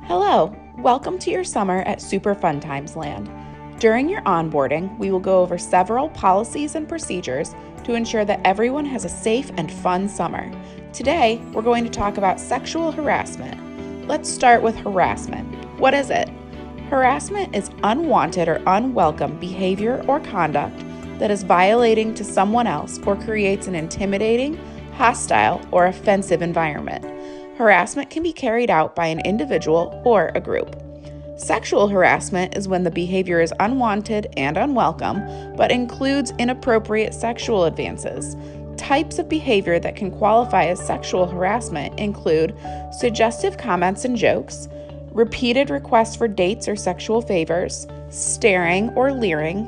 Hello, welcome to your summer at Super Fun Times Land. During your onboarding, we will go over several policies and procedures to ensure that everyone has a safe and fun summer. Today, we're going to talk about sexual harassment. Let's start with harassment. What is it? Harassment is unwanted or unwelcome behavior or conduct that is violating to someone else or creates an intimidating, hostile, or offensive environment. Harassment can be carried out by an individual or a group. Sexual harassment is when the behavior is unwanted and unwelcome, but includes inappropriate sexual advances. Types of behavior that can qualify as sexual harassment include suggestive comments and jokes, repeated requests for dates or sexual favors, staring or leering,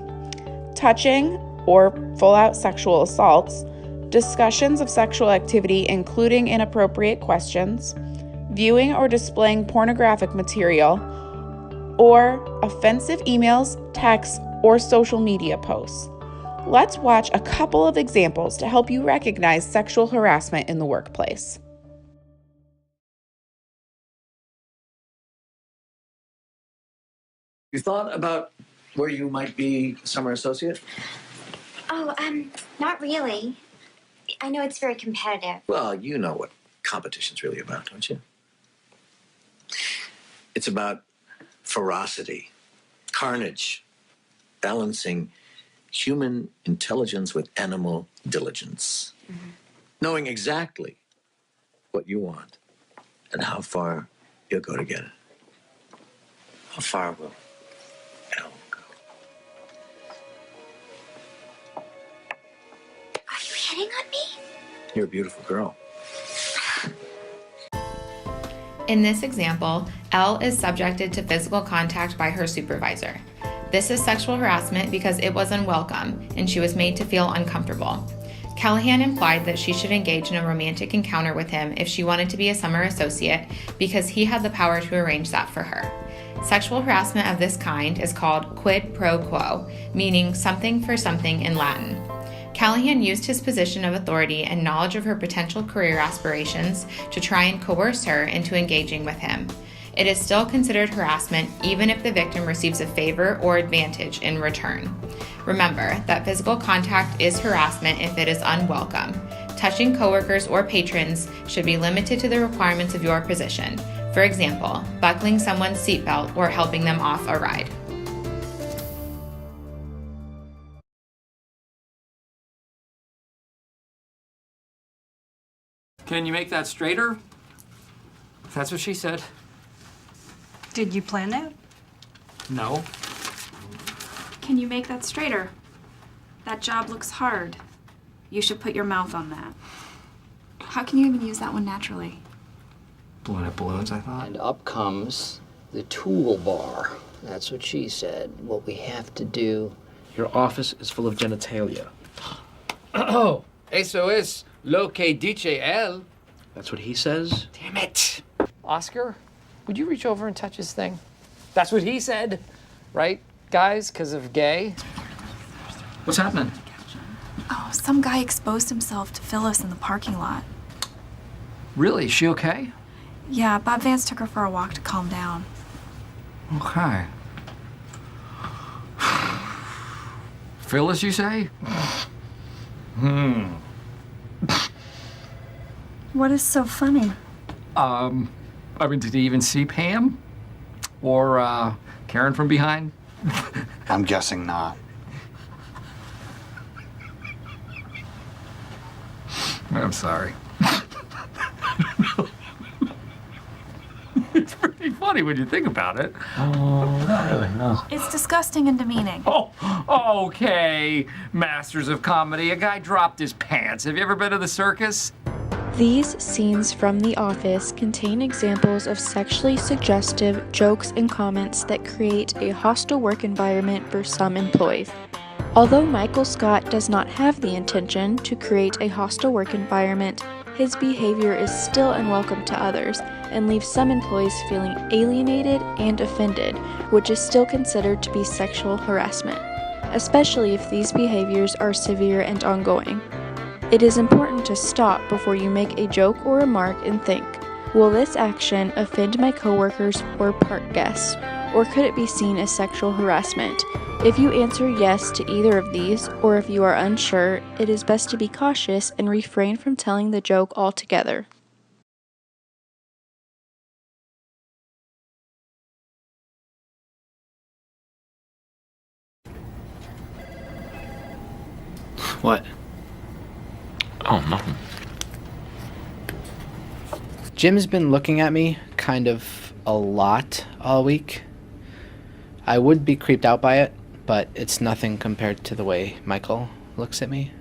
touching or full-out sexual assaults, discussions of sexual activity including inappropriate questions, viewing or displaying pornographic material, or offensive emails, texts, or social media posts. Let's watch a couple of examples to help you recognize sexual harassment in the workplace. You thought about where you might be summer associate? Oh, not really. I know it's very competitive. Well, you know what competition's really about, don't you? It's about ferocity, carnage, balancing human intelligence with animal diligence, knowing exactly what you want and how far you'll go to get it. How far will L go? Are you hitting on me? You're a beautiful girl. In this example, Elle is subjected to physical contact by her supervisor. This is sexual harassment because it was unwelcome and she was made to feel uncomfortable. Callahan implied that she should engage in a romantic encounter with him if she wanted to be a summer associate because he had the power to arrange that for her. Sexual harassment of this kind is called quid pro quo, meaning something for something in Latin. Callahan used his position of authority and knowledge of her potential career aspirations to try and coerce her into engaging with him. It is still considered harassment even if the victim receives a favor or advantage in return. Remember that physical contact is harassment if it is unwelcome. Touching coworkers or patrons should be limited to the requirements of your position. For example, buckling someone's seatbelt or helping them off a ride. Can you make that straighter? That's what she said. Did you plan that? No. Can you make that straighter? That job looks hard. You should put your mouth on that. How can you even use that one naturally? Blowing up balloons, I thought. And up comes the toolbar. That's what she said. What we have to do. Your office is full of genitalia. Oh, eso es lo que dice él. That's what he says? Damn it. Oscar, would you reach over and touch his thing? That's what he said, right, guys, because of gay? What's happening? Oh, some guy exposed himself to Phyllis in the parking lot. Really? Is she okay? Yeah, Bob Vance took her for a walk to calm down. Okay. Phyllis, you say? What is so funny? I mean, did he even see Pam? Or, Karen from behind? I'm guessing not. I'm sorry. It's pretty funny when you think about it. Oh, not really, no. It's disgusting and demeaning. Oh, okay. Masters of comedy. A guy dropped his pants. Have you ever been to the circus? These scenes from The Office contain examples of sexually suggestive jokes and comments that create a hostile work environment for some employees. Although Michael Scott does not have the intention to create a hostile work environment, his behavior is still unwelcome to others and leaves some employees feeling alienated and offended, which is still considered to be sexual harassment, especially if these behaviors are severe and ongoing. It is important to stop before you make a joke or remark and think, Will this action offend my coworkers or park guests, or could it be seen as sexual harassment? If you answer yes to either of these, or if you are unsure, it is best to be cautious and refrain from telling the joke altogether. What? Oh, nothing. Jim's been looking at me kind of a lot all week. I would be creeped out by it, but it's nothing compared to the way Michael looks at me.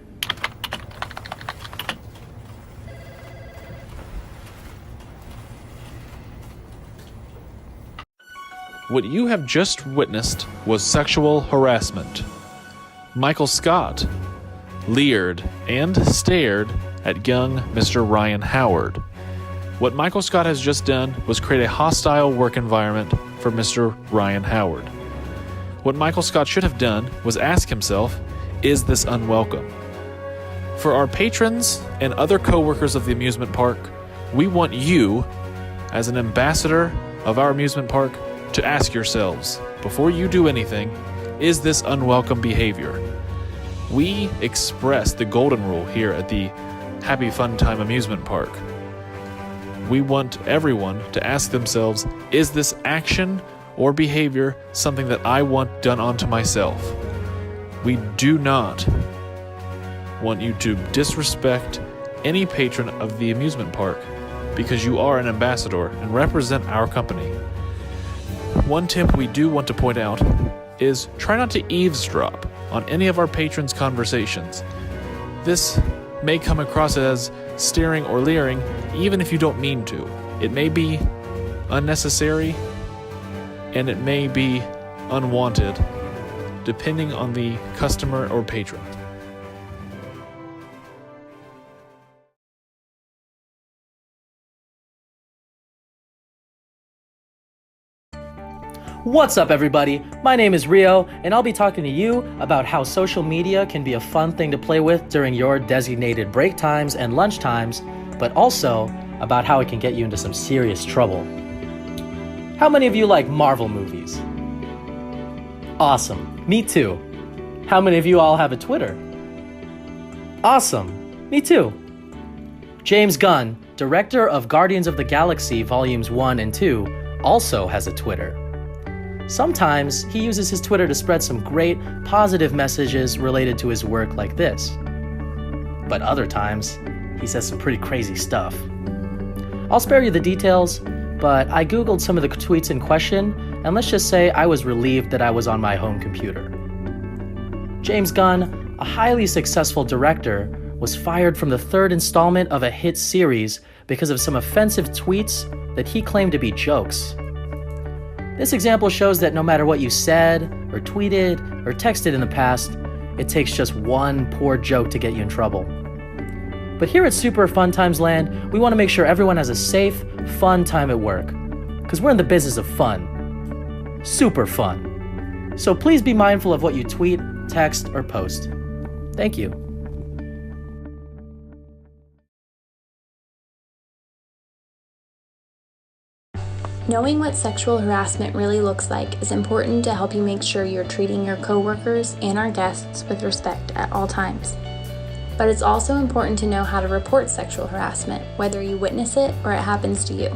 What you have just witnessed was sexual harassment. Michael Scott leered and stared at young Mr. Ryan Howard. What Michael Scott has just done was create a hostile work environment for Mr. Ryan Howard. What Michael Scott should have done was ask himself, is this unwelcome? For our patrons and other co-workers of the amusement park, we want you, as an ambassador of our amusement park, to ask yourselves, before you do anything, is this unwelcome behavior? We express the golden rule here at the Happy Fun Time Amusement Park. We want everyone to ask themselves, is this action or behavior something that I want done onto myself? We do not want you to disrespect any patron of the amusement park because you are an ambassador and represent our company. One tip we do want to point out is try not to eavesdrop on any of our patrons' conversations. This may come across as staring or leering, even if you don't mean to. It may be unnecessary, and it may be unwanted, depending on the customer or patron. What's up, everybody? My name is Rio, and I'll be talking to you about how social media can be a fun thing to play with during your designated break times and lunch times, but also about how it can get you into some serious trouble. How many of you like Marvel movies? Awesome. Me too. How many of you all have a Twitter? Awesome. Me too. James Gunn, director of Guardians of the Galaxy Volumes 1 and 2, also has a Twitter. Sometimes he uses his Twitter to spread some great, positive messages related to his work like this. But other times, he says some pretty crazy stuff. I'll spare you the details, but I googled some of the tweets in question, and let's just say I was relieved that I was on my home computer. James Gunn, a highly successful director, was fired from the third installment of a hit series because of some offensive tweets that he claimed to be jokes. This example shows that no matter what you said, or tweeted, or texted in the past, it takes just one poor joke to get you in trouble. But here at Super Fun Times Land, we want to make sure everyone has a safe, fun time at work. Because we're in the business of fun. Super fun. So please be mindful of what you tweet, text, or post. Thank you. Knowing what sexual harassment really looks like is important to help you make sure you're treating your coworkers and our guests with respect at all times. But it's also important to know how to report sexual harassment, whether you witness it or it happens to you.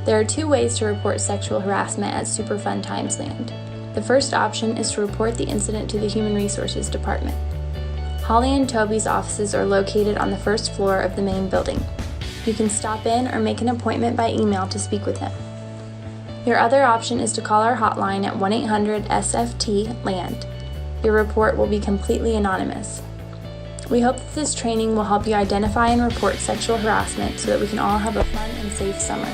There are two ways to report sexual harassment at Super Fun Times Land. The first option is to report the incident to the Human Resources Department. Holly and Toby's offices are located on the first floor of the main building. You can stop in or make an appointment by email to speak with him. Your other option is to call our hotline at 1-800-SFT-LAND. Your report will be completely anonymous. We hope that this training will help you identify and report sexual harassment so that we can all have a fun and safe summer.